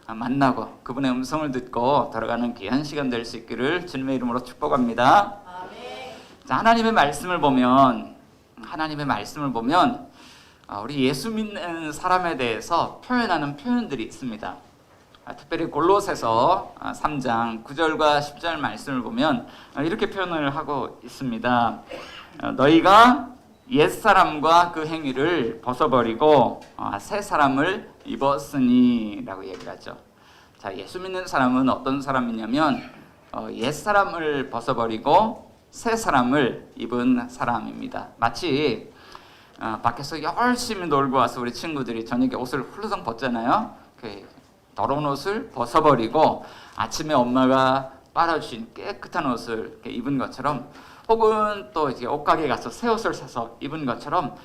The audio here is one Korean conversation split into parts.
만나고 그분의 음성을 듣고 돌아가는 귀한 시간 될 수 있기를 주님의 이름으로 축복합니다. 자, 하나님의 말씀을 보면 우리 예수 믿는 사람에 대해서 표현하는 표현들이 있습니다. 특별히 골로새서 3장 9절과 10절 말씀을 보면 이렇게 표현을 하고 있습니다. 너희가 옛사람과 그 행위를 벗어버리고 새 사람을 입었으니 라고 얘기를 하죠. 자, 예수 믿는 사람은 어떤 사람이냐면 옛사람을 벗어버리고 새 사람을 입은 사람입니다. 마치 밖에서 열심히 놀고 와서 우리 친구들이 저녁에 옷을 훌루덩 벗잖아요. 그 더러운 옷을 벗어버리고 아침에 엄마가 빨아주신 깨끗한 옷을 입은 것처럼, 혹은 또 이제 옷가게에 가서 새 옷을 사서 입은 것처럼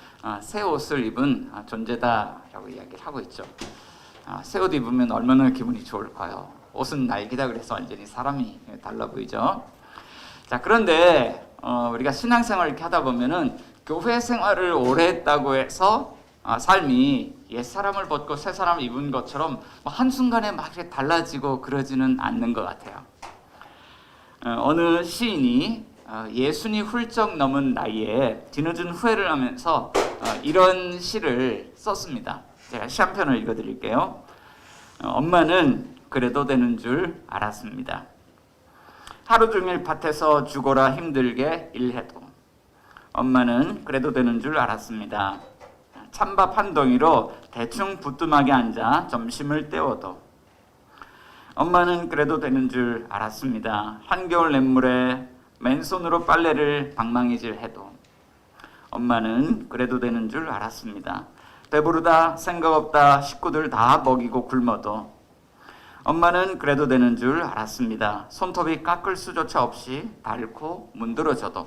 새 옷을 입은 존재다라고 이야기를 하고 있죠. 새 옷 입으면 얼마나 기분이 좋을까요? 옷은 날개다 그래서 완전히 사람이 달라 보이죠. 자, 그런데 우리가 신앙생활을 이렇게 하다 보면은 교회 생활을 오래 했다고 해서 삶이 옛사람을 벗고 새 사람을 입은 것처럼 한순간에 막 이렇게 달라지고 그러지는 않는 것 같아요. 어느 시인이 예순이 훌쩍 넘은 나이에 뒤늦은 후회를 하면서 이런 시를 썼습니다. 제가 시 한 편을 읽어드릴게요. 엄마는 그래도 되는 줄 알았습니다. 하루 종일 밭에서 죽어라 힘들게 일해도 엄마는 그래도 되는 줄 알았습니다. 찬밥 한 덩이로 대충 부뚜막에 앉아 점심을 때워도 엄마는 그래도 되는 줄 알았습니다. 한겨울 냇물에 맨손으로 빨래를 방망이질 해도 엄마는 그래도 되는 줄 알았습니다. 배부르다 생각 없다 식구들 다 먹이고 굶어도 엄마는 그래도 되는 줄 알았습니다. 손톱이 깎을 수조차 없이 닳고 문드러져도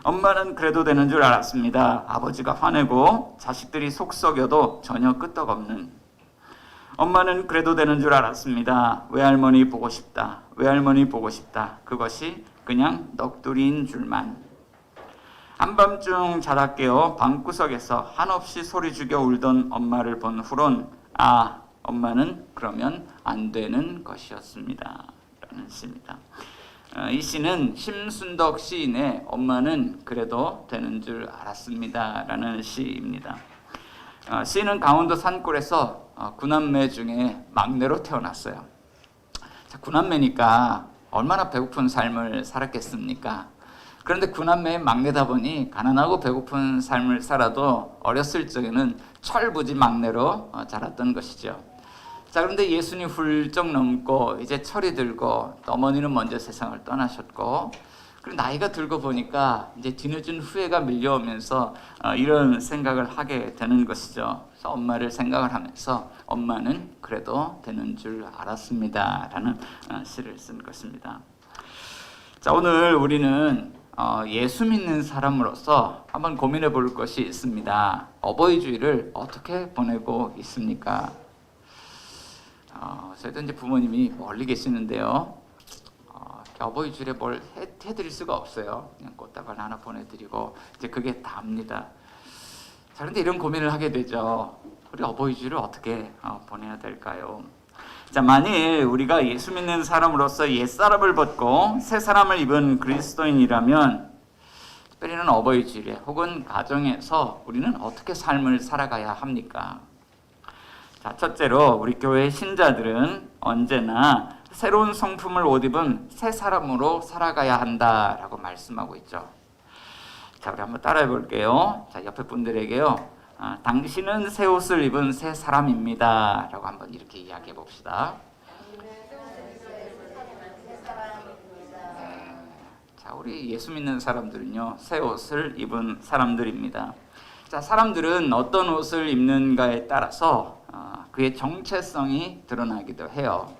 엄마는 그래도 되는 줄 알았습니다. 아버지가 화내고 자식들이 속 썩여도 전혀 끄떡없는 엄마는 그래도 되는 줄 알았습니다. 외할머니 보고 싶다. 외할머니 보고 싶다. 그것이 그냥 넋두리인 줄만. 한밤중 자다 깨어 방구석에서 한없이 소리 죽여 울던 엄마를 본 후론 엄마는 그러면 안 되는 것이었습니다. 라는 시입니다. 이 시는 심순덕 시인의 엄마는 그래도 되는 줄 알았습니다. 라는 시입니다. 시인은 강원도 산골에서 9남매 중에 막내로 태어났어요. 자, 9남매니까 얼마나 배고픈 삶을 살았겠습니까? 그런데 9남매의 막내다 보니 가난하고 배고픈 삶을 살아도 어렸을 적에는 철부지 막내로 자랐던 것이죠. 자, 그런데 예순이 훌쩍 넘고 이제 철이 들고 어머니는 먼저 세상을 떠나셨고, 그리고 나이가 들고 보니까 이제 뒤늦은 후회가 밀려오면서 이런 생각을 하게 되는 것이죠. 그래서 엄마를 생각을 하면서 엄마는 그래도 되는 줄 알았습니다. 라는 시를 쓴 것입니다. 자, 오늘 우리는 예수 믿는 사람으로서 한번 고민해 볼 것이 있습니다. 어버이 주일을 어떻게 보내고 있습니까? 저희도 이제 부모님이 멀리 계시는데요. 어버이 주일에 뭘 해드릴 수가 없어요. 그냥 꽃다발 하나 보내드리고 이제 그게 다입니다. 자, 그런데 이런 고민을 하게 되죠. 우리 어버이 주일을 어떻게 보내야 될까요? 자, 만일 우리가 예수 믿는 사람으로서 옛사람을 벗고 새 사람을 입은 그리스도인이라면 특별히는 어버이 주일에 혹은 가정에서 우리는 어떻게 삶을 살아가야 합니까? 자, 첫째로 우리 교회 신자들은 언제나 새로운 성품을 옷 입은 새 사람으로 살아가야 한다라고 말씀하고 있죠. 자, 우리 한번 따라해 볼게요. 자, 옆에 분들에게요. 당신은 새 옷을 입은 새 사람입니다. 라고 한번 이렇게 이야기해 봅시다. 자, 우리 예수 믿는 사람들은요, 새 옷을 입은 사람들입니다. 자, 사람들은 어떤 옷을 입는가에 따라서 그의 정체성이 드러나기도 해요.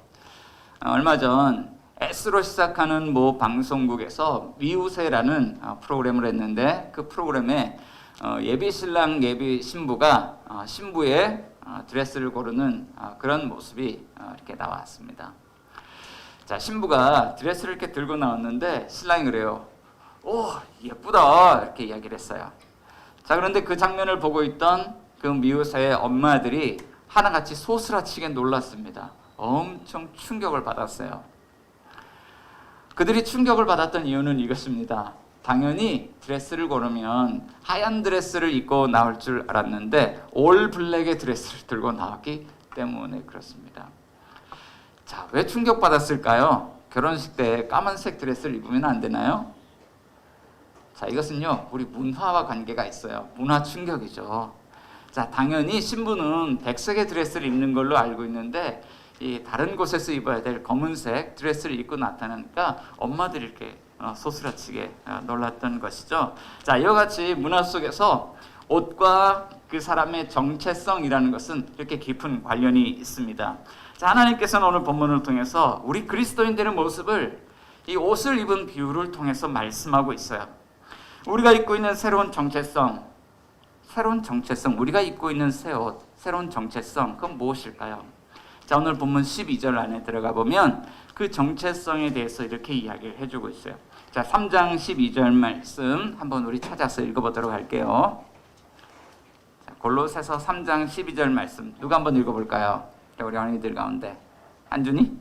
얼마 전 S로 시작하는 모 방송국에서 미우새라는 프로그램을 했는데, 그 프로그램에 예비 신랑 예비 신부가 신부의 드레스를 고르는 그런 모습이 이렇게 나왔습니다. 자, 신부가 드레스를 이렇게 들고 나왔는데 신랑이 그래요. 오, 예쁘다 이렇게 이야기를 했어요. 자, 그런데 그 장면을 보고 있던 그 미우새의 엄마들이 하나같이 소스라치게 놀랐습니다. 엄청 충격을 받았어요. 그들이 충격을 받았던 이유는 이것입니다. 당연히 드레스를 고르면 하얀 드레스를 입고 나올 줄 알았는데 올 블랙의 드레스를 들고 나왔기 때문에 그렇습니다. 자, 왜 충격받았을까요? 결혼식 때 까만색 드레스를 입으면 안 되나요? 자, 이것은요, 우리 문화와 관계가 있어요. 문화 충격이죠. 자, 당연히 신부는 백색의 드레스를 입는 걸로 알고 있는데 이 다른 곳에서 입어야 될 검은색 드레스를 입고 나타나니까 엄마들이 이렇게 소스라치게 놀랐던 것이죠. 자, 이와 같이 문화 속에서 옷과 그 사람의 정체성이라는 것은 이렇게 깊은 관련이 있습니다. 자, 하나님께서는 오늘 본문을 통해서 우리 그리스도인들의 모습을 이 옷을 입은 비유를 통해서 말씀하고 있어요. 우리가 입고 있는 새로운 정체성, 우리가 입고 있는 새 옷, 새로운 정체성, 그건 무엇일까요? 자, 오늘 본문 12절 안에 들어가 보면 그 정체성에 대해서 이렇게 이야기를 해주고 있어요. 자, 3장 12절 말씀 한번 우리 찾아서 읽어보도록 할게요. 자, 골로새서 3장 12절 말씀 누가 한번 읽어볼까요? 자, 우리 어린이들 가운데 한준이?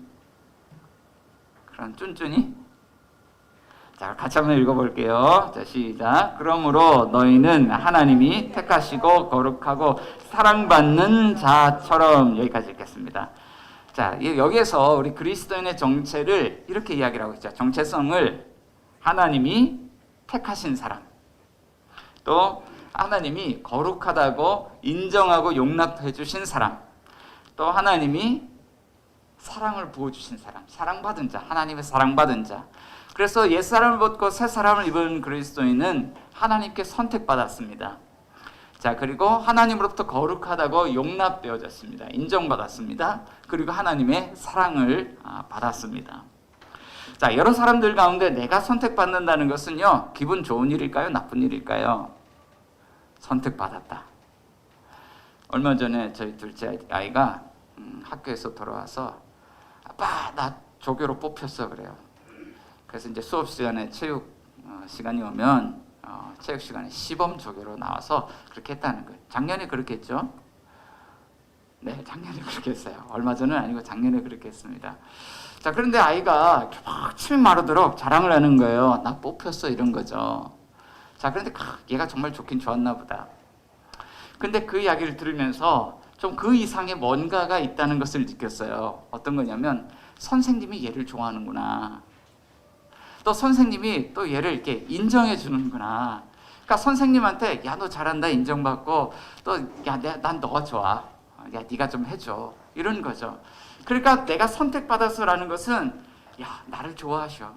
그럼 쭌쭌이? 자, 같이 한번 읽어볼게요. 자, 시작. 그러므로 너희는 하나님이 택하시고 거룩하고 사랑받는 자처럼, 여기까지 읽겠습니다. 자, 여기에서 우리 그리스도인의 정체를 이렇게 이야기를 하고 있죠. 정체성을 하나님이 택하신 사람, 또 하나님이 거룩하다고 인정하고 용납해 주신 사람, 또 하나님이 사랑을 부어주신 사람, 사랑받은 자, 하나님의 사랑받은 자. 그래서 옛사람을 벗고 새사람을 입은 그리스도인은 하나님께 선택받았습니다. 자, 그리고 하나님으로부터 거룩하다고 용납되어졌습니다. 인정받았습니다. 그리고 하나님의 사랑을 받았습니다. 자, 여러 사람들 가운데 내가 선택받는다는 것은요, 기분 좋은 일일까요? 나쁜 일일까요? 선택받았다. 얼마 전에 저희 둘째 아이가 학교에서 돌아와서 아빠, 나 조교로 뽑혔어 그래요. 그래서 이제 수업 시간에 체육 시간이 오면 체육 시간에 시범 조교로 나와서 그렇게 했다는 거예요. 작년에 그렇게 했죠? 네, 작년에 그렇게 했어요. 얼마 전은 아니고 작년에 그렇게 했습니다. 자, 그런데 아이가 막 침이 마르도록 자랑을 하는 거예요. 나 뽑혔어, 이런 거죠. 자, 그런데 얘가 정말 좋긴 좋았나 보다. 근데 그 이야기를 들으면서 좀 그 이상의 뭔가가 있다는 것을 느꼈어요. 어떤 거냐면 선생님이 얘를 좋아하는구나. 또 선생님이 또 얘를 이렇게 인정해 주는구나. 그러니까 선생님한테 야, 너 잘한다 인정받고 또 야, 난 너가 좋아. 야, 네가 좀 해줘. 이런 거죠. 그러니까 내가 선택받았어라는 것은 야, 나를 좋아하셔.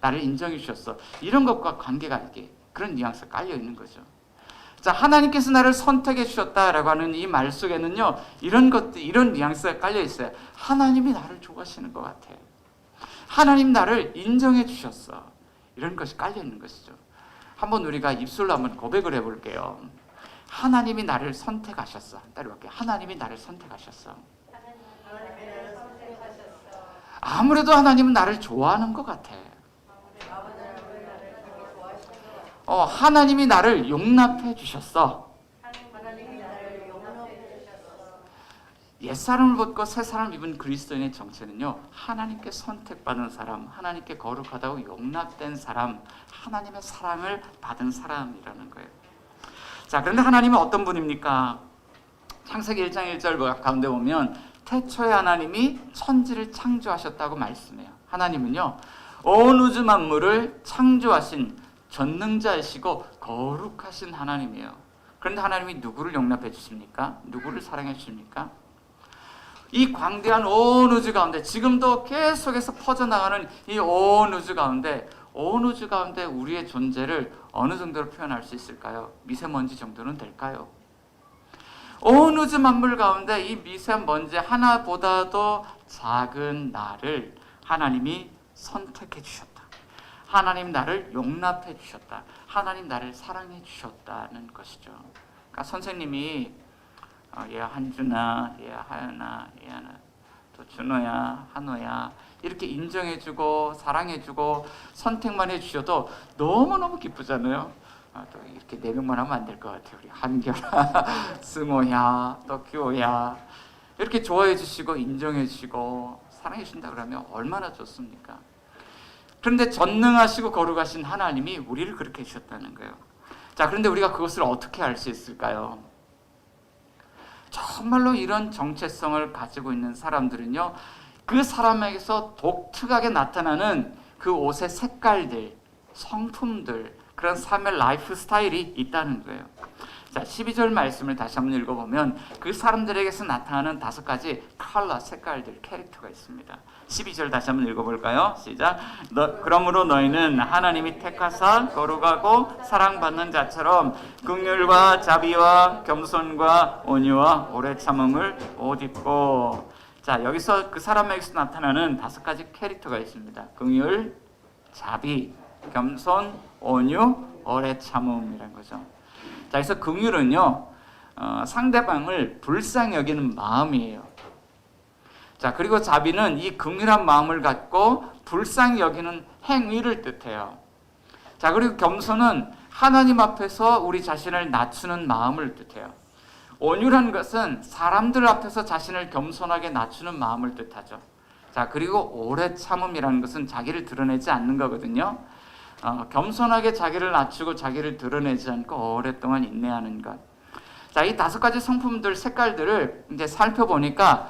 나를 인정해 주셨어. 이런 것과 관계가 이렇게 그런 뉘앙스가 깔려 있는 거죠. 자, 하나님께서 나를 선택해 주셨다라고 하는 이 말 속에는요, 이런 것들, 이런 뉘앙스가 깔려 있어요. 하나님이 나를 좋아하시는 것 같아. 하나님 나를 인정해 주셨어. 이런 것이 깔려 있는 것이죠. 한번 우리가 입술로 한번 고백을 해볼게요. 하나님이 나를 선택하셨어. 따라할게요. 하나님이 나를 선택하셨어. 아무래도 하나님은 나를 좋아하는 것 같아. 하나님이 나를 용납해 주셨어. 옛사람을 벗고 새사람을 입은 그리스도인의 정체는요, 하나님께 선택받은 사람, 하나님께 거룩하다고 용납된 사람, 하나님의 사랑을 받은 사람이라는 거예요. 자, 그런데 하나님은 어떤 분입니까? 창세기 1장 1절 가운데 보면 태초에 하나님이 천지를 창조하셨다고 말씀해요. 하나님은요, 온 우주 만물을 창조하신 전능자이시고 거룩하신 하나님이에요. 그런데 하나님이 누구를 용납해 주십니까? 누구를 사랑해 주십니까? 이 광대한 온 우주 가운데, 지금도 계속해서 퍼져나가는 이 온 우주 가운데, 우리의 존재를 어느 정도로 표현할 수 있을까요? 미세먼지 정도는 될까요? 온 우주 만물 가운데 이 미세먼지 하나보다도 작은 나를 하나님이 선택해 주셨다. 하나님 나를 용납해 주셨다. 하나님 나를 사랑해 주셨다는 것이죠. 그러니까 선생님이 얘 한준아, 얘 하연아, 얘 하나, 또 준호야, 한호야 이렇게 인정해주고 사랑해주고 선택만 해주셔도 너무너무 기쁘잖아요. 또 이렇게 4명만 하면 안 될 것 같아요. 우리 한결아, 승호야, 또 규호야 이렇게 좋아해 주시고 인정해 주시고 사랑해 주신다 그러면 얼마나 좋습니까? 그런데 전능하시고 거룩하신 하나님이 우리를 그렇게 해주셨다는 거예요. 자, 그런데 우리가 그것을 어떻게 알 수 있을까요? 정말로 이런 정체성을 가지고 있는 사람들은요, 그 사람에게서 독특하게 나타나는 그 옷의 색깔들, 성품들, 그런 삶의 라이프 스타일이 있다는 거예요. 자, 12절 말씀을 다시 한번 읽어보면 그 사람들에게서 나타나는 5가지 컬러, 색깔들, 캐릭터가 있습니다. 12절 다시 한번 읽어볼까요? 시작. 그러므로 너희는 하나님이 택하사 거룩하고 사랑받는 자처럼 긍휼과 자비와 겸손과 온유와 오래 참음을 옷 입고. 자, 여기서 그 사람에게서 나타나는 5가지 캐릭터가 있습니다. 긍휼, 자비, 겸손, 온유, 오래 참음이라는 거죠. 자, 그래서 긍휼은요, 상대방을 불쌍히 여기는 마음이에요. 자, 그리고 자비는 이 긍휼한 마음을 갖고 불쌍히 여기는 행위를 뜻해요. 자, 그리고 겸손은 하나님 앞에서 우리 자신을 낮추는 마음을 뜻해요. 온유란 것은 사람들 앞에서 자신을 겸손하게 낮추는 마음을 뜻하죠. 자, 그리고 오래 참음이라는 것은 자기를 드러내지 않는 거거든요. 겸손하게 자기를 낮추고 자기를 드러내지 않고 오랫동안 인내하는 것. 자, 이 5가지 성품들, 색깔들을 이제 살펴보니까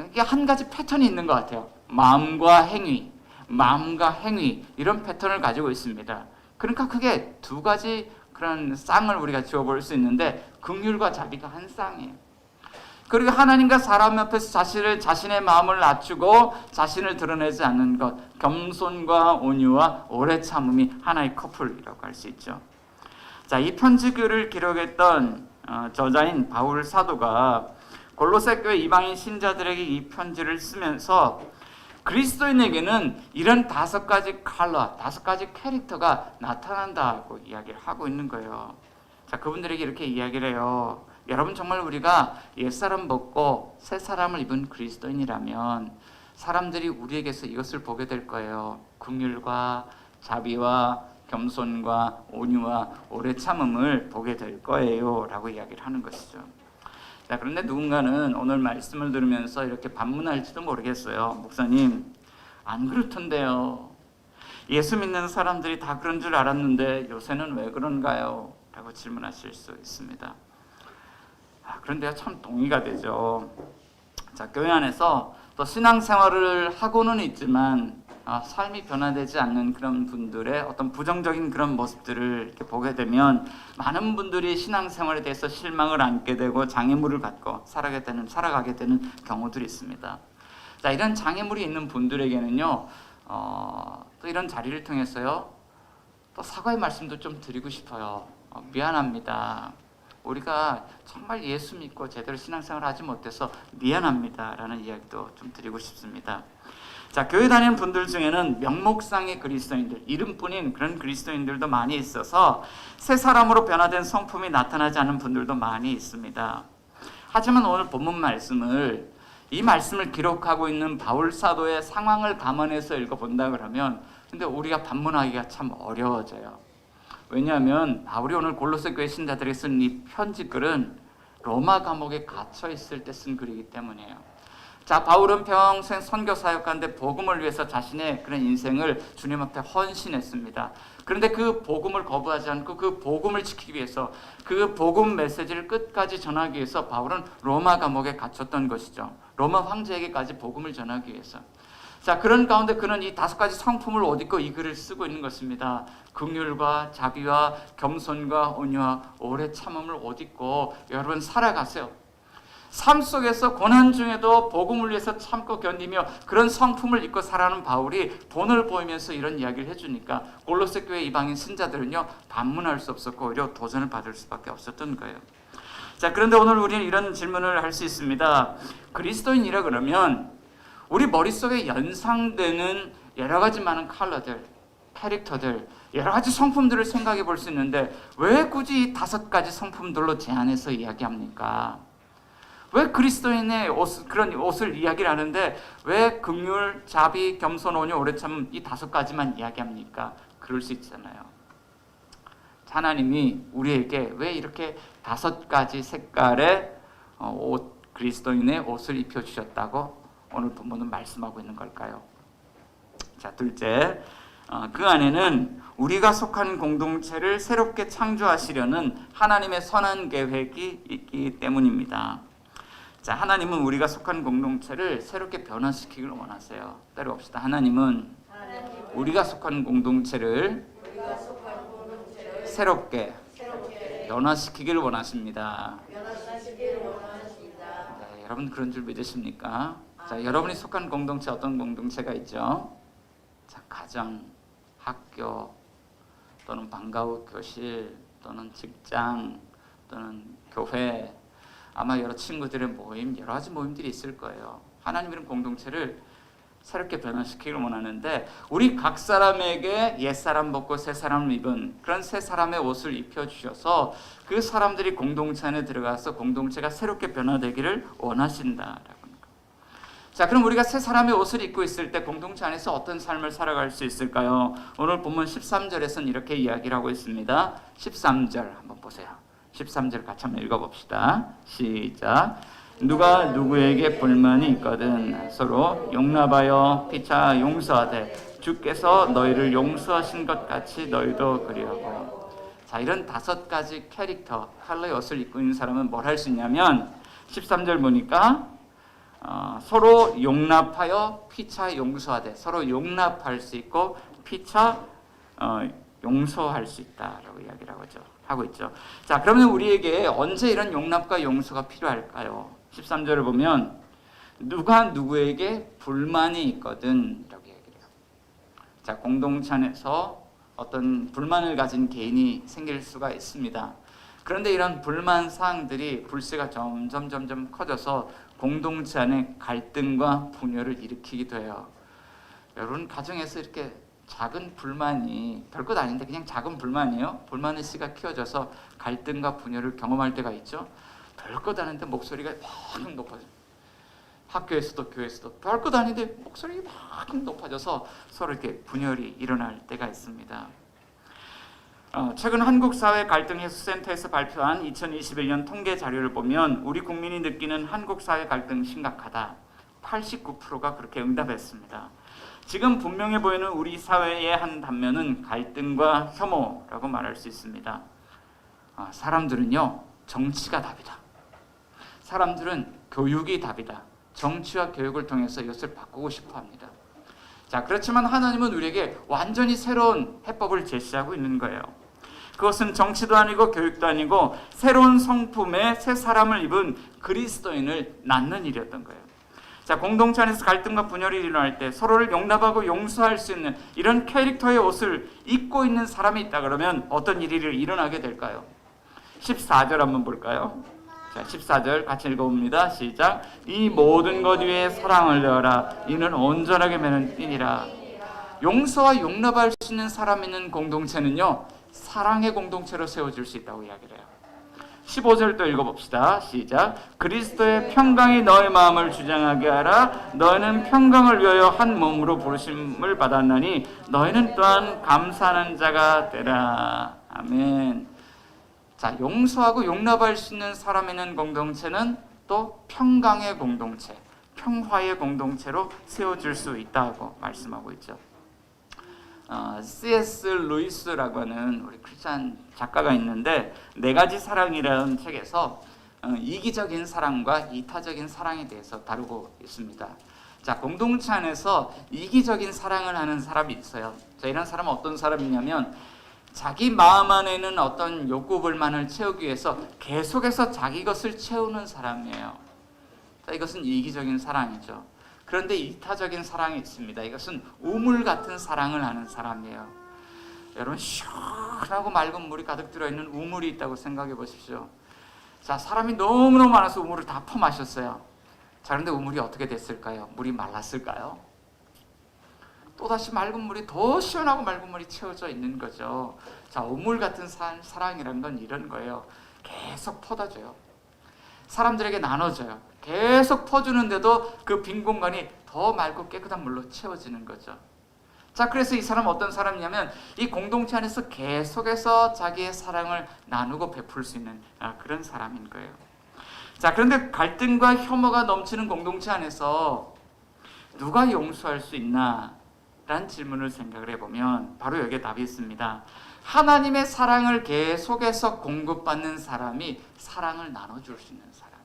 이게 한 가지 패턴이 있는 것 같아요. 마음과 행위 이런 패턴을 가지고 있습니다. 그러니까 크게 2가지 그런 쌍을 우리가 지어볼 수 있는데 긍휼과 자비가 한 쌍이에요. 그리고 하나님과 사람 앞에서 자신의 마음을 낮추고 자신을 드러내지 않는 것, 겸손과 온유와 오래 참음이 하나의 커플이라고 할 수 있죠. 자, 이 편지글을 기록했던 저자인 바울 사도가 골로새 교회 이방인 신자들에게 이 편지를 쓰면서 그리스도인에게는 이런 5가지 컬러, 5가지 캐릭터가 나타난다고 이야기를 하고 있는 거예요. 자, 그분들에게 이렇게 이야기를 해요. 여러분, 정말 우리가 옛사람 벗고 새 사람을 입은 그리스도인이라면 사람들이 우리에게서 이것을 보게 될 거예요. 긍휼과 자비와 겸손과 온유와 오래 참음을 보게 될 거예요 라고 이야기를 하는 것이죠. 자, 그런데 누군가는 오늘 말씀을 들으면서 이렇게 반문할지도 모르겠어요. 목사님, 안 그렇던데요. 예수 믿는 사람들이 다 그런 줄 알았는데 요새는 왜 그런가요? 라고 질문하실 수 있습니다. 그런데요, 참 동의가 되죠. 자, 교회 안에서 또 신앙생활을 하고는 있지만 삶이 변화되지 않는 그런 분들의 어떤 부정적인 그런 모습들을 이렇게 보게 되면 많은 분들이 신앙생활에 대해서 실망을 안게 되고 장애물을 갖고 살아가게 되는 경우들이 있습니다. 자, 이런 장애물이 있는 분들에게는요, 또 이런 자리를 통해서요, 또 사과의 말씀도 좀 드리고 싶어요. 미안합니다. 우리가 정말 예수 믿고 제대로 신앙생활을 하지 못해서 미안합니다 라는 이야기도 좀 드리고 싶습니다. 자, 교회 다니는 분들 중에는 명목상의 그리스도인들, 이름뿐인 그런 그리스도인들도 많이 있어서 새 사람으로 변화된 성품이 나타나지 않는 분들도 많이 있습니다. 하지만 오늘 본문 이 말씀을 기록하고 있는 바울 사도의 상황을 감안해서 읽어본다 그러면 근데 우리가 반문하기가 참 어려워져요. 왜냐하면 바울이 오늘 골로새 교회 신자들에게 쓴 이 편지글은 로마 감옥에 갇혀 있을 때 쓴 글이기 때문이에요. 자, 바울은 평생 선교 사역가인데 복음을 위해서 자신의 그런 인생을 주님 앞에 헌신했습니다. 그런데 그 복음을 거부하지 않고 그 복음을 지키기 위해서 그 복음 메시지를 끝까지 전하기 위해서 바울은 로마 감옥에 갇혔던 것이죠. 로마 황제에게까지 복음을 전하기 위해서. 자, 그런 가운데 그는 이 5가지 성품을 옷 입고 이 글을 쓰고 있는 것입니다. 긍휼과 자비와 겸손과 온유와 오래 참음을 옷 입고 여러분 살아가세요. 삶 속에서 고난 중에도 복음을 위해서 참고 견디며 그런 성품을 입고 살아가는 바울이 본을 보이면서 이런 이야기를 해주니까 골로새 교회 이방인 신자들은요, 반문할 수 없었고 오히려 도전을 받을 수밖에 없었던 거예요. 자, 그런데 오늘 우리는 이런 질문을 할 수 있습니다. 그리스도인이라 그러면 우리 머릿속에 연상되는 여러 가지 많은 컬러들, 캐릭터들, 여러 가지 성품들을 생각해 볼 수 있는데 왜 굳이 이 5가지 성품들로 제한해서 이야기합니까? 왜 그리스도인의 그런 옷을 이야기를 하는데 왜 긍휼, 자비, 겸손, 온유, 오래 참음 이 5가지만 이야기합니까? 그럴 수 있잖아요. 하나님이 우리에게 왜 이렇게 5가지 색깔의 그리스도인의 옷을 입혀주셨다고 오늘 본문은 말씀하고 있는 걸까요? 자, 둘째, 그 안에는 우리가 속한 공동체를 새롭게 창조하시려는 하나님의 선한 계획이 있기 때문입니다. 자, 하나님은 우리가 속한 공동체를 새롭게 변화시키기를 원하세요. 따라봅시다. 하나님은 우리가 속한 공동체를 새롭게 변화시키기를 원하십니다. 네, 여러분 그런 줄 믿으십니까? 자, 여러분이 속한 공동체 어떤 공동체가 있죠? 자, 가정, 학교, 또는 방과후 교실, 또는 직장, 또는 교회, 아마 여러 친구들의 모임, 여러 가지 모임들이 있을 거예요. 하나님은 공동체를 새롭게 변화시키기를 원하는데 우리 각 사람에게 옛사람 벗고 새사람 입은 그런 새 사람의 옷을 입혀주셔서 그 사람들이 공동체 안에 들어가서 공동체가 새롭게 변화되기를 원하신다라고. 자, 그럼 우리가 새 사람의 옷을 입고 있을 때 공동체 안에서 어떤 삶을 살아갈 수 있을까요? 오늘 본문 13절에서는 이렇게 이야기를 하고 있습니다. 13절 한번 보세요. 13절 같이 한번 읽어봅시다. 시작. 누가 누구에게 불만이 있거든 서로 용납하여 피차 용서하되 주께서 너희를 용서하신 것 같이 너희도 그리하고. 자, 이런 5가지 캐릭터, 컬러의 옷을 입고 있는 사람은 뭘 할 수 있냐면 13절 보니까 서로 용납하여 피차 용서하되, 서로 용납할 수 있고 피차 용서할 수 있다라고 이야기를 하고 있죠. 자, 그러면 우리에게 언제 이런 용납과 용서가 필요할까요? 13절을 보면 누가 누구에게 불만이 있거든 라고 얘기를 해요. 자, 공동체 안에서 어떤 불만을 가진 개인이 생길 수가 있습니다. 그런데 이런 불만 사항들이 불씨가 점점 커져서 공동체 안에 갈등과 분열을 일으키기도 해요. 여러분 가정에서 이렇게 작은 불만이 별것 아닌데 그냥 작은 불만이에요. 불만의 씨가 키워져서 갈등과 분열을 경험할 때가 있죠. 별것 아닌데 목소리가 막 높아져요. 학교에서도 교회에서도 별것 아닌데 목소리가 막 높아져서 서로 이렇게 분열이 일어날 때가 있습니다. 최근 한국사회 갈등해소센터에서 발표한 2021년 통계 자료를 보면 우리 국민이 느끼는 한국사회 갈등 심각하다. 89%가 그렇게 응답했습니다. 지금 분명해 보이는 우리 사회의 한 단면은 갈등과 혐오라고 말할 수 있습니다. 사람들은요, 정치가 답이다. 사람들은 교육이 답이다. 정치와 교육을 통해서 이것을 바꾸고 싶어 합니다. 자, 그렇지만 하나님은 우리에게 완전히 새로운 해법을 제시하고 있는 거예요. 그것은 정치도 아니고 교육도 아니고 새로운 성품의 새 사람을 입은 그리스도인을 낳는 일이었던 거예요. 자, 공동체 안에서 갈등과 분열이 일어날 때 서로를 용납하고 용서할 수 있는 이런 캐릭터의 옷을 입고 있는 사람이 있다 그러면 어떤 일이 일어나게 될까요? 14절 한번 볼까요? 자, 14절 같이 읽어봅니다. 시작. 이 모든 것 위에 사랑을 내어라. 이는 온전하게 매는 띠니라. 용서와 용납할 수 있는 사람 있는 공동체는요, 사랑의 공동체로 세워질 수 있다고 이야기를 해요. 15절도 읽어봅시다. 시작. 그리스도의 평강이 너의 마음을 주장하게 하라. 너희는 평강을 위하여 한 몸으로 부르심을 받았나니 너희는 또한 감사하는 자가 되라. 아멘. 자, 용서하고 용납할 수 있는 사람 있는 공동체는 또 평강의 공동체, 평화의 공동체로 세워질 수 있다고 말씀하고 있죠. C.S. 루이스라고 하는 우리 크리스찬 작가가 있는데 4가지 사랑이라는 책에서 이기적인 사랑과 이타적인 사랑에 대해서 다루고 있습니다. 자, 공동체 안에서 이기적인 사랑을 하는 사람이 있어요. 자, 이런 사람은 어떤 사람이냐면 자기 마음 안에 있는 어떤 욕구 불만을 채우기 위해서 계속해서 자기 것을 채우는 사람이에요. 자, 이것은 이기적인 사랑이죠. 그런데 이타적인 사랑이 있습니다. 이것은 우물 같은 사랑을 하는 사람이에요. 여러분, 시원하고 맑은 물이 가득 들어있는 우물이 있다고 생각해 보십시오. 자, 사람이 너무너무 많아서 우물을 다 퍼마셨어요. 자, 그런데 우물이 어떻게 됐을까요? 물이 말랐을까요? 또다시 맑은 물이, 더 시원하고 맑은 물이 채워져 있는 거죠. 자, 우물 같은 사랑이란 건 이런 거예요. 계속 퍼다줘요. 사람들에게 나눠줘요. 계속 퍼주는데도 그 빈 공간이 더 맑고 깨끗한 물로 채워지는 거죠. 자, 그래서 이 사람은 어떤 사람이냐면 이 공동체 안에서 계속해서 자기의 사랑을 나누고 베풀 수 있는 그런 사람인 거예요. 자, 그런데 갈등과 혐오가 넘치는 공동체 안에서 누가 용서할 수 있나? 라는 질문을 생각을 해보면 바로 여기에 답이 있습니다. 하나님의 사랑을 계속해서 공급받는 사람이 사랑을 나눠줄 수 있는 사람.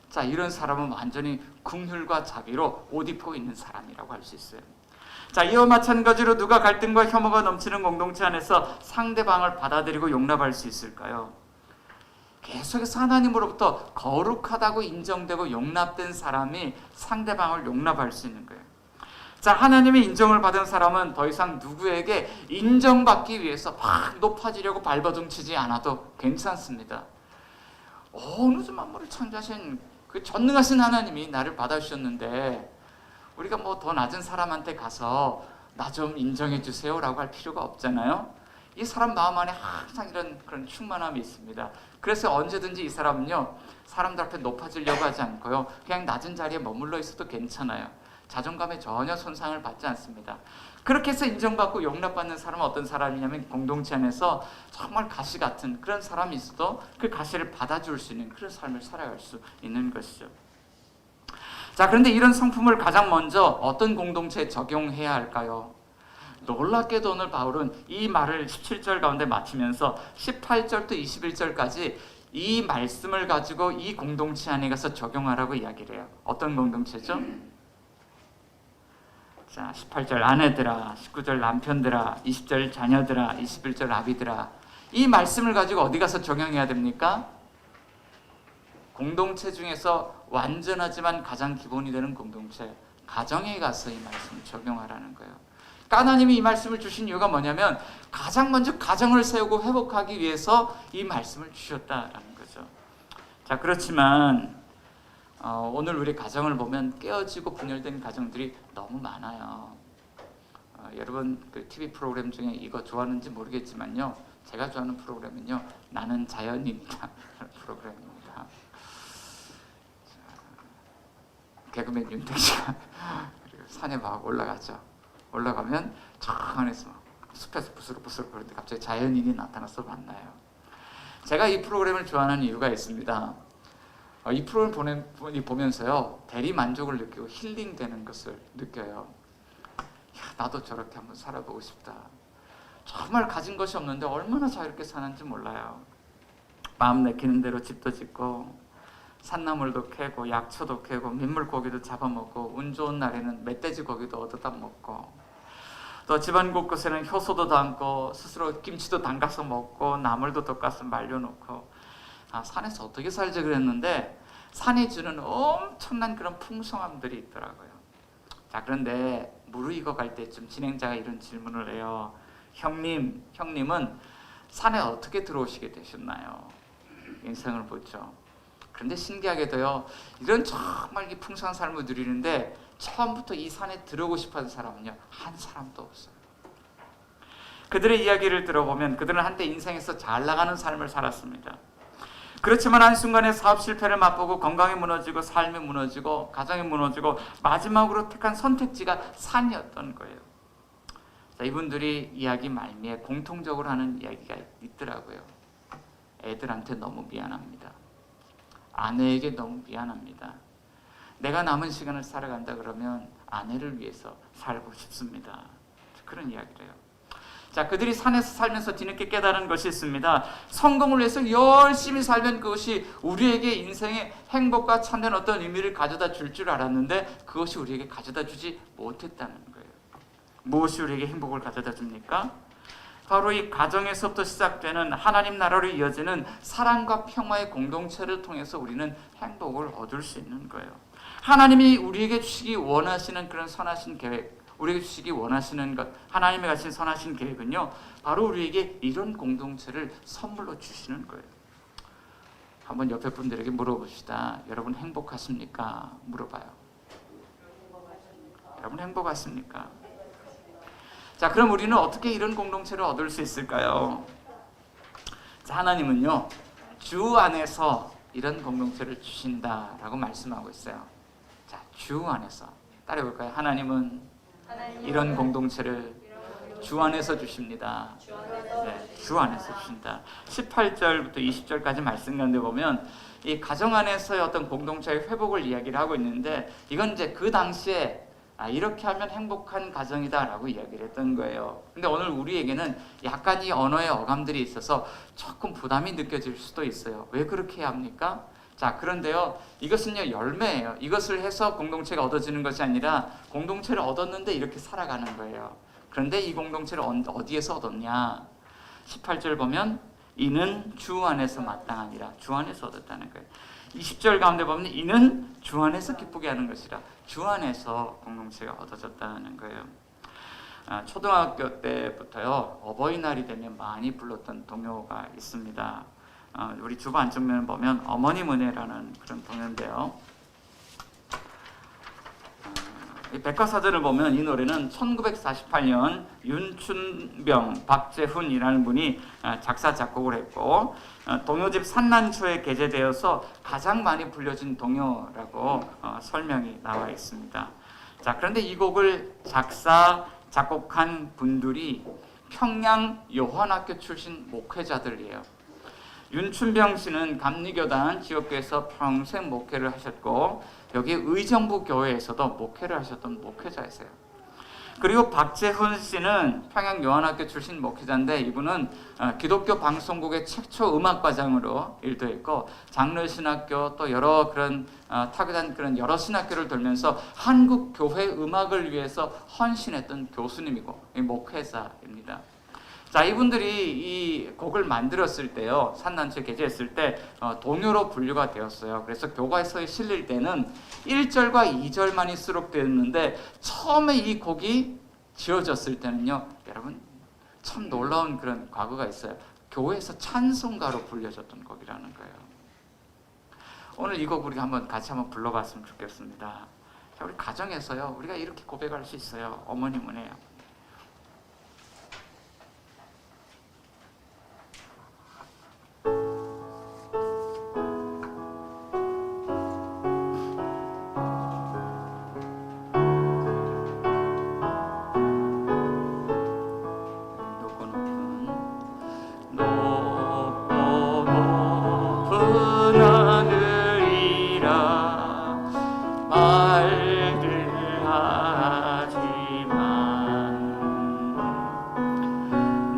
자, 이런 사람은 완전히 긍휼과 자비로 옷 입고 있는 사람이라고 할 수 있어요. 자, 이와 마찬가지로 누가 갈등과 혐오가 넘치는 공동체 안에서 상대방을 받아들이고 용납할 수 있을까요? 계속해서 하나님으로부터 거룩하다고 인정되고 용납된 사람이 상대방을 용납할 수 있는 거예요. 자, 하나님의 인정을 받은 사람은 더 이상 누구에게 인정받기 위해서 막 높아지려고 발버둥 치지 않아도 괜찮습니다. 어느 만물을 창조하신 그 전능하신 하나님이 나를 받아주셨는데 우리가 뭐 더 낮은 사람한테 가서 나 좀 인정해 주세요라고 할 필요가 없잖아요. 이 사람 마음 안에 항상 이런 그런 충만함이 있습니다. 그래서 언제든지 이 사람은요, 사람들 앞에 높아지려고 하지 않고요, 그냥 낮은 자리에 머물러 있어도 괜찮아요. 자존감에 전혀 손상을 받지 않습니다. 그렇게 해서 인정받고 용납받는 사람은 어떤 사람이냐면 공동체 안에서 정말 가시 같은 그런 사람이 있어도 그 가시를 받아줄 수 있는 그런 삶을 살아갈 수 있는 것이죠. 자, 그런데 이런 성품을 가장 먼저 어떤 공동체에 적용해야 할까요? 놀랍게도 오늘 바울은 이 말을 17절 가운데 마치면서 18절부터 21절까지 이 말씀을 가지고 이 공동체 안에 가서 적용하라고 이야기를 해요. 어떤 공동체죠? 자, 18절 아내들아, 19절 남편들아, 20절 자녀들아, 21절 아비들아. 이 말씀을 가지고 어디 가서 적용해야 됩니까? 공동체 중에서 완전하지만 가장 기본이 되는 공동체, 가정에 가서 이 말씀을 적용하라는 거예요. 그러니까 하나님이 이 말씀을 주신 이유가 뭐냐면 가장 먼저 가정을 세우고 회복하기 위해서 이 말씀을 주셨다라는 거죠. 자, 그렇지만 오늘 우리 가정을 보면 깨어지고 분열된 가정들이 너무 많아요. 여러분 그 TV 프로그램 중에 이거 좋아하는지 모르겠지만요, 제가 좋아하는 프로그램은요, 나는 자연인이다 프로그램입니다. 개그맨 윤택씨가 산에 막 올라가죠. 올라가면 저 안에서 막 숲에서 부스럭부스럭 거리는데 갑자기 자연인이 나타나서 만나요. 제가 이 프로그램을 좋아하는 이유가 있습니다. 이 프로그램을 보면서요, 대리 만족을 느끼고 힐링되는 것을 느껴요. 야, 나도 저렇게 한번 살아보고 싶다. 정말 가진 것이 없는데 얼마나 자유롭게 사는지 몰라요. 마음 내키는 대로 집도 짓고 산나물도 캐고 약초도 캐고 민물고기도 잡아먹고 운 좋은 날에는 멧돼지 고기도 얻어다 먹고 또 집안 곳곳에는 효소도 담고 스스로 김치도 담가서 먹고 나물도 덮가서 말려놓고 산에서 어떻게 살지 그랬는데 산이 주는 엄청난 그런 풍성함들이 있더라고요. 자, 그런데 무르익어 갈 때쯤 진행자가 이런 질문을 해요. 형님은 산에 어떻게 들어오시게 되셨나요? 인생을 보죠. 그런데 신기하게도요, 이런 정말 이 풍성한 삶을 누리는데 처음부터 이 산에 들어오고 싶어하는 사람은요, 한 사람도 없어요. 그들의 이야기를 들어보면 그들은 한때 인생에서 잘 나가는 삶을 살았습니다. 그렇지만 한순간에 사업 실패를 맛보고 건강이 무너지고 삶이 무너지고 가정이 무너지고 마지막으로 택한 선택지가 산이었던 거예요. 자, 이분들이 이야기 말미에 공통적으로 하는 이야기가 있더라고요. 애들한테 너무 미안합니다. 아내에게 너무 미안합니다. 내가 남은 시간을 살아간다 그러면 아내를 위해서 살고 싶습니다. 그런 이야기를 해요. 자, 그들이 산에서 살면서 뒤늦게 깨달은 것이 있습니다. 성공을 위해서 열심히 살면 그것이 우리에게 인생의 행복과 참된 어떤 의미를 가져다 줄 줄 알았는데 그것이 우리에게 가져다 주지 못했다는 거예요. 무엇이 우리에게 행복을 가져다 줍니까? 바로 이 가정에서부터 시작되는 하나님 나라로 이어지는 사랑과 평화의 공동체를 통해서 우리는 행복을 얻을 수 있는 거예요. 하나님이 우리에게 주시기 원하시는 그런 선하신 계획, 우리에게 주시기 원하시는 것, 하나님이 가신 선하신 계획은요, 바로 우리에게 이런 공동체를 선물로 주시는 거예요. 한번 옆에 분들에게 물어봅시다. 여러분 행복하십니까? 물어봐요. 여러분 행복하십니까? 자, 그럼 우리는 어떻게 이런 공동체를 얻을 수 있을까요? 자, 하나님은요, 주 안에서 이런 공동체를 주신다라고 말씀하고 있어요. 자, 주 안에서 따라해볼까요? 하나님은 이런 공동체를 주 안에서 주십니다. 네, 주 안에서 주신다. 18절부터 20절까지 말씀 가운데 보면 이 가정 안에서의 어떤 공동체의 회복을 이야기를 하고 있는데, 이건 이제 그 당시에 이렇게 하면 행복한 가정이다라고 이야기를 했던 거예요. 근데 오늘 우리에게는 약간 이 언어의 어감들이 있어서 조금 부담이 느껴질 수도 있어요. 왜 그렇게 해야 합니까? 자, 그런데요, 이것은요 열매예요. 이것을 해서 공동체가 얻어지는 것이 아니라 공동체를 얻었는데 이렇게 살아가는 거예요. 그런데 이 공동체를 어디에서 얻었냐? 18절 보면 이는 주 안에서 마땅하니라. 주 안에서 얻었다는 거예요. 20절 가운데 보면 이는 주 안에서 기쁘게 하는 것이라. 주 안에서 공동체가 얻어졌다는 거예요. 초등학교 때부터요, 어버이날이 되면 많이 불렀던 동요가 있습니다. 우리 주보 안쪽면 보면 어머님 은혜라는 그런 동요인데요. 이 백과사전을 보면 이 노래는 1948년 윤춘병, 박재훈이라는 분이 작사 작곡을 했고, 동요집 산난초에 게재되어서 가장 많이 불려진 동요라고 설명이 나와 있습니다. 자, 그런데 이 곡을 작사 작곡한 분들이 평양 요한학교 출신 목회자들이에요. 윤춘병 씨는 감리교단 지역교회에서 평생 목회를 하셨고, 여기 의정부 교회에서도 목회를 하셨던 목회자이세요. 그리고 박재훈 씨는 평양 요한학교 출신 목회자인데, 이분은 기독교 방송국의 최초 음악과장으로 일도 했고, 장로신학교 또 여러 그런 타교단 그런 여러 신학교를 돌면서 한국 교회 음악을 위해서 헌신했던 교수님이고 목회자입니다. 자, 이분들이 이 곡을 만들었을 때요, 산난초에 게재했을 때 동요로 분류가 되었어요. 그래서 교과서에 실릴 때는 1절과 2절만이 수록되었는데, 처음에 이 곡이 지어졌을 때는요, 여러분 참 놀라운 그런 과거가 있어요. 교회에서 찬송가로 불려졌던 곡이라는 거예요. 오늘 이 곡 우리가 같이 한번 불러봤으면 좋겠습니다. 자, 우리 가정에서요, 우리가 이렇게 고백할 수 있어요. 어머님 은혜요.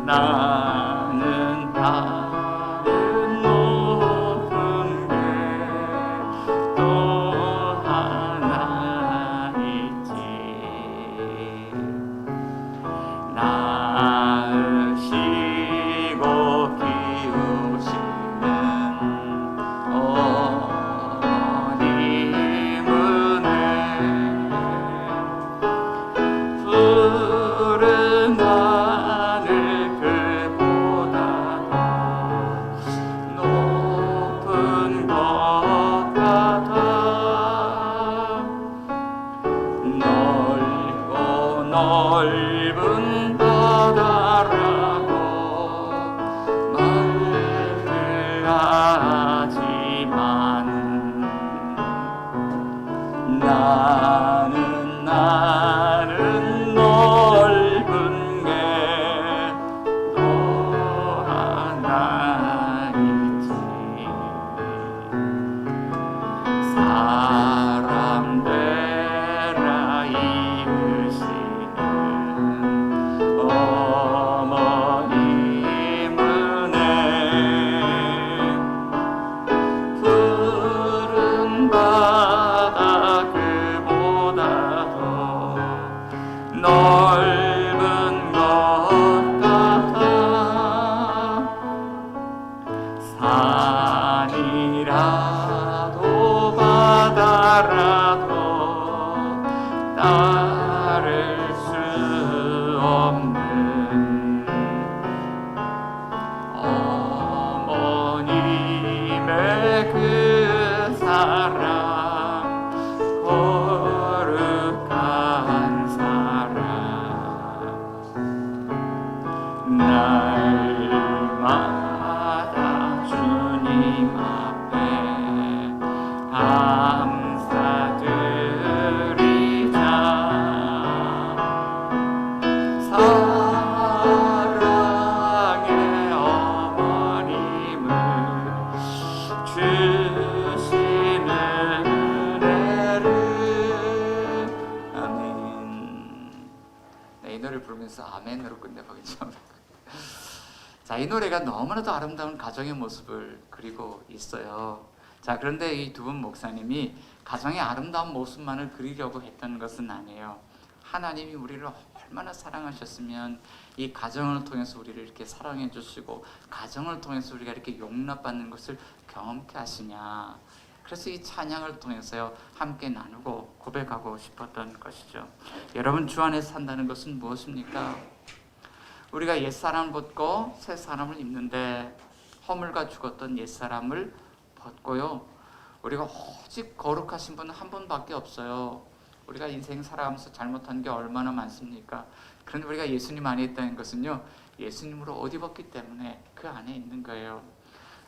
나는 다른 높은 게 또 하나 있지. 낳으시고 키우시는 어머님 은혜, 푸른 넓은 바다라고 말을 하지만, 나는 넓은 게 또 하나 있지. 사람들아 어머님 은혜, 푸른 바다 그보다도 넓은 것 같아. 산이라도 바다라도 따를 수 없는 어머님의 그 사랑, 거룩한 사랑, 날마다 주님 앞에 감사드리자. 노래를 부르면서 아멘으로 끝내보겠죠. 자, 이 노래가 너무나도 아름다운 가정의 모습을 그리고 있어요. 자, 그런데 이 두 분 목사님이 가정의 아름다운 모습만을 그리려고 했던 것은 아니에요. 하나님이 우리를 얼마나 사랑하셨으면 이 가정을 통해서 우리를 이렇게 사랑해 주시고 가정을 통해서 우리가 이렇게 용납받는 것을 경험케 하시냐. 그래서 이 찬양을 통해서요 함께 나누고 고백하고 싶었던 것이죠. 여러분, 주 안에 산다는 것은 무엇입니까? 우리가 옛사람을 벗고 새 사람을 입는데 허물과 죽었던 옛사람을 벗고요, 우리가 오직 거룩하신 분은 한 분밖에 없어요. 우리가 인생 살아가면서 잘못한 게 얼마나 많습니까? 그런데 우리가 예수님 안에 있다는 것은요, 예수님으로 옷 입었기 때문에 그 안에 있는 거예요.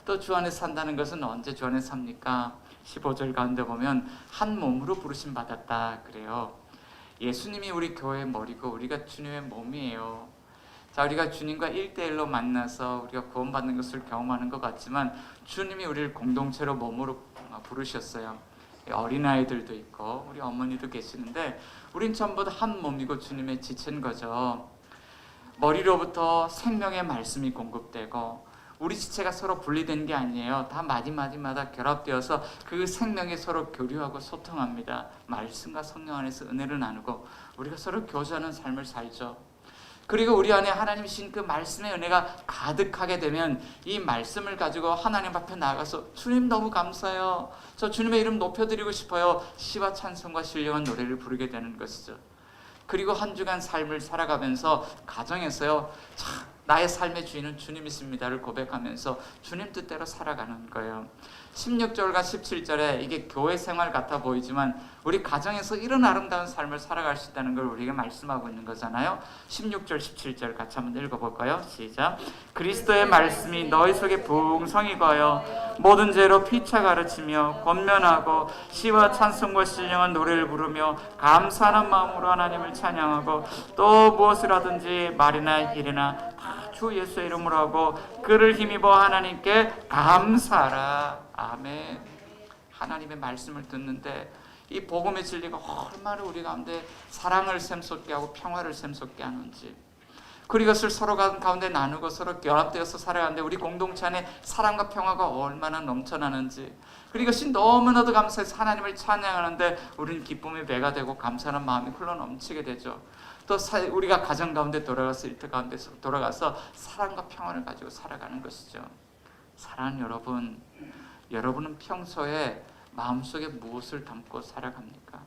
또 주 안에 산다는 것은 언제 주 안에 삽니까? 15절 가운데 보면 한 몸으로 부르심 받았다 그래요. 예수님이 우리 교회의 머리고 우리가 주님의 몸이에요. 자, 우리가 주님과 1대1로 만나서 우리가 구원받는 것을 경험하는 것 같지만 주님이 우리를 공동체로 몸으로 부르셨어요. 어린아이들도 있고 우리 어머니도 계시는데 우린 전부 다 한 몸이고 주님의 지체인 거죠. 머리로부터 생명의 말씀이 공급되고 우리 지체가 서로 분리된 게 아니에요. 다 마디마디마다 결합되어서 그 생명이 서로 교류하고 소통합니다. 말씀과 성령 안에서 은혜를 나누고 우리가 서로 교제하는 삶을 살죠. 그리고 우리 안에 하나님 신 그 말씀의 은혜가 가득하게 되면 이 말씀을 가지고 하나님 앞에 나가서 주님 너무 감사해요. 저 주님의 이름 높여드리고 싶어요. 시와 찬송과 신령한 노래를 부르게 되는 것이죠. 그리고 한 주간 삶을 살아가면서 가정에서요, 나의 삶의 주인은 주님이십니다를 고백하면서 주님 뜻대로 살아가는 거예요. 16절과 17절에 이게 교회 생활 같아 보이지만 우리 가정에서 이런 아름다운 삶을 살아갈 수 있다는 걸 우리에게 말씀하고 있는 거잖아요. 16절 17절 같이 한번 읽어볼까요? 시작. 그리스도의 말씀이 너희 속에 풍성히 거하여 모든 죄로 피차 가르치며 권면하고 시와 찬송과 신령한 노래를 부르며 감사하는 마음으로 하나님을 찬양하고 또 무엇을 하든지 말이나 일이나 다 주 예수의 이름으로 하고 그를 힘입어 하나님께 감사하라. 아멘. 하나님의 말씀을 듣는데 이 복음의 진리가 얼마나 우리 가운데 사랑을 샘솟게 하고 평화를 샘솟게 하는지, 그리고 그것을 서로 가운데 나누고 서로 결합되어서 살아가는데 우리 공동체 안에 사랑과 평화가 얼마나 넘쳐나는지, 그리고 그것이 너무나도 감사해서 하나님을 찬양하는데 우리는 기쁨의 배가 되고 감사하는 마음이 흘러넘치게 되죠. 또 우리가 가정 가운데 돌아가서 일터 가운데 돌아가서 사랑과 평화를 가지고 살아가는 것이죠. 사랑하는 여러분, 여러분은 평소에 마음속에 무엇을 담고 살아갑니까?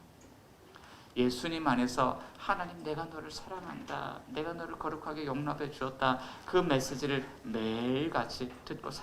예수님 안에서 하나님 내가 너를 사랑한다, 내가 너를 거룩하게 용납해 주었다, 그 메시지를 매일같이 듣고 살아갑니다.